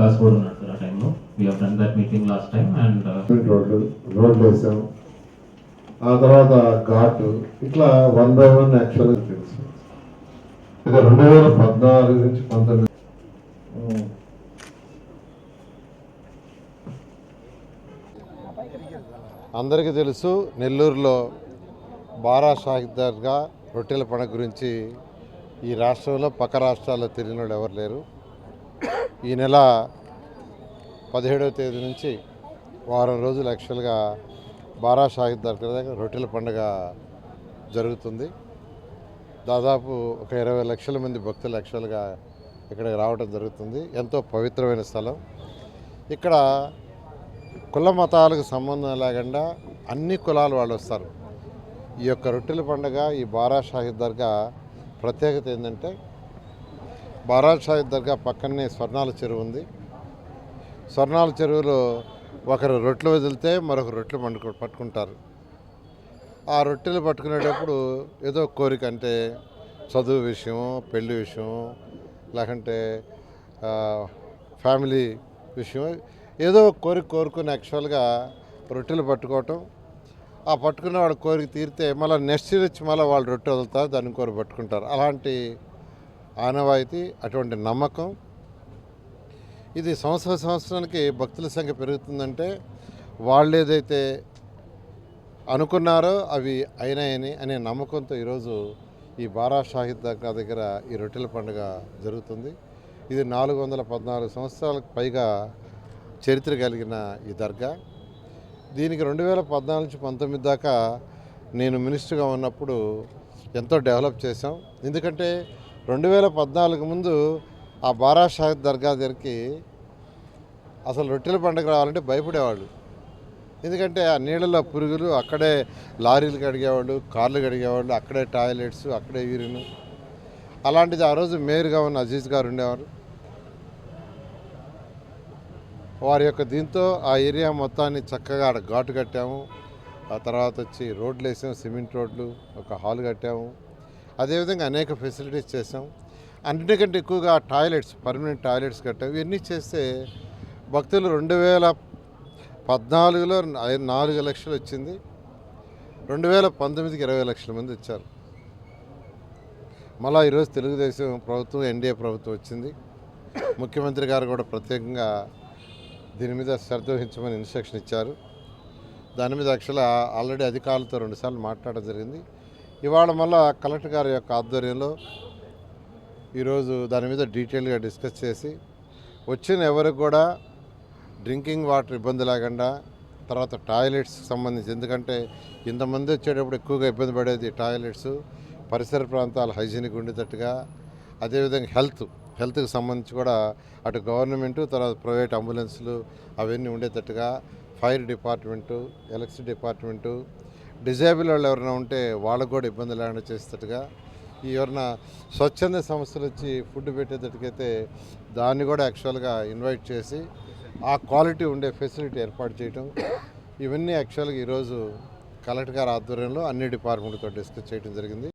వికాస్ కూడా ఉన్నాడు సార్ ఆ టైంలో. We have done that meeting last time. And రోడ్లు వేసాం. ఆ తర్వాత ఘాటు, ఇట్లా 1 by 1 యాక్చువల్గా తెలుసు. ఇది 2014 నుంచి 19. అందరికీ తెలుసు, నెల్లూరులో బారా షాహిద్ దర్గా రొట్టెల పండుగ గురించి ఈ రాష్ట్రంలో పక్క రాష్ట్రాల్లో తెలియని వాళ్ళు ఎవరు లేరు. ఈ నెల 17వ తేదీ నుంచి వారం రోజులు యాక్చువల్గా బారా షాహిద్ దర్గా దగ్గర రొట్టెల పండుగ జరుగుతుంది. దాదాపు ఒక 20 లక్షల మంది భక్తులు యాక్చువల్గా ఇక్కడికి రావడం జరుగుతుంది. ఎంతో పవిత్రమైన స్థలం. ఇక్కడ కుల మతాలకు సంబంధం లేకుండా అన్ని కులాల వాళ్ళు వస్తారు. ఈ యొక్క రొట్టెల పండుగ, ఈ బారా షాహిద్ దర్గా ప్రత్యేకత ఏంటంటే, బారా షాహిద్ దర్గా పక్కనే స్వర్ణాల చెరువు ఉంది. స్వర్ణాల చెరువులో ఒకరు రొట్టెలు వదిలితే మరొక రొట్టెలు పట్టుకుంటారు. ఆ రొట్టెలు పట్టుకునేటప్పుడు ఏదో కోరిక, అంటే చదువు విషయం, పెళ్లి విషయం, లేకంటే ఫ్యామిలీ విషయం, ఏదో కోరుకుని యాక్చువల్గా రొట్టెలు పట్టుకోవటం. ఆ పట్టుకున్న వాళ్ళ కోరిక తీరితే మళ్ళీ నెక్స్ట్ ఇయర్ వచ్చి మళ్ళీ వాళ్ళు రొట్టె వదులుతారు, దాన్ని కోరి పట్టుకుంటారు. అలాంటి ఆనవాయితీ, అటువంటి నమ్మకం. ఇది సంవత్సరానికి భక్తుల సంఖ్య పెరుగుతుందంటే వాళ్ళు ఏదైతే అనుకున్నారో అవి అయినాయని అనే నమ్మకంతో ఈరోజు ఈ బారా షాహిద్ దర్గా దగ్గర ఈ రొట్టెల పండుగ జరుగుతుంది. ఇది 414 సంవత్సరాలకు పైగా చరిత్ర కలిగిన ఈ దర్గా. దీనికి 2014 నుంచి 19 దాకా నేను మినిస్టర్గా ఉన్నప్పుడు ఎంతో డెవలప్ చేశాం. ఎందుకంటే 2014 ముందు ఆ బారా షాహిద్ దర్గా దగ్గరికి అసలు రొట్టెల పండుగ రావాలంటే భయపడేవాళ్ళు. ఎందుకంటే ఆ నీళ్ళలో పురుగులు, అక్కడే లారీలు కడిగేవాళ్ళు, కార్లు కడిగేవాళ్ళు, అక్కడే టాయిలెట్స్, అక్కడే యూరిన్. అలాంటిది ఆ రోజు మేయర్గా ఉన్న అజీజ్ గారు ఉండేవారు. వారి యొక్క దీంతో ఆ ఏరియా మొత్తాన్ని చక్కగా ఆడ ఘాటు కట్టాము. ఆ తర్వాత వచ్చి రోడ్లు వేసాము, సిమెంట్ రోడ్లు, ఒక హాల్ కట్టాము. అదేవిధంగా అనేక ఫెసిలిటీస్ చేసాం. అన్నిటికంటే ఎక్కువగా టాయిలెట్స్, పర్మనెంట్ టాయిలెట్స్ కట్టాము. ఇవన్నీ చేస్తే భక్తులు 2014లో 4 లక్షలు వచ్చింది. 2019కి 20 లక్షల మంది వచ్చారు. మళ్ళీ ఈరోజు తెలుగుదేశం ప్రభుత్వం, ఎన్డీఏ ప్రభుత్వం వచ్చింది. ముఖ్యమంత్రి గారు కూడా ప్రత్యేకంగా దీని మీద శ్రద్ధ వహించమని ఇన్స్ట్రక్షన్ ఇచ్చారు. దాని మీద యాక్చువల్గా ఆల్రెడీ అధికారులతో 2 సార్లు మాట్లాడడం జరిగింది. ఇవాళ మళ్ళీ కలెక్టర్ గారి యొక్క ఆధ్వర్యంలో ఈరోజు దాని మీద డీటెయిల్గా డిస్కస్ చేసి వచ్చిన ఎవరికి కూడా డ్రింకింగ్ వాటర్ ఇబ్బంది లేకుండా, తర్వాత టాయిలెట్స్ సంబంధించి, ఎందుకంటే ఇంతమంది వచ్చేటప్పుడు ఎక్కువగా ఇబ్బంది పడేది టాయిలెట్స్, పరిసర ప్రాంతాలు హైజీనిక్ ఉండేటట్టుగా, అదేవిధంగా హెల్త్కి సంబంధించి కూడా అటు గవర్నమెంటు, తర్వాత ప్రైవేట్ అంబులెన్స్లు అవన్నీ ఉండేటట్టుగా, fire department, electricity department, disable వాళ్ళు ఎవరైనా ఉంటే వాళ్ళకు కూడా ఇబ్బంది లేకుండా చేసేటట్టుగా, ఎవరైనా స్వచ్ఛంద సంస్థలు వచ్చి ఫుడ్ పెట్టేటట్టుకైతే దాన్ని కూడా యాక్చువల్గా ఇన్వైట్ చేసి ఆ క్వాలిటీ ఉండే ఫెసిలిటీ ఏర్పాటు చేయటం, ఇవన్నీ యాక్చువల్గా ఈరోజు కలెక్టర్ గారి ఆధ్వర్యంలో అన్ని డిపార్ట్మెంట్తో డిస్కస్ చేయడం జరిగింది.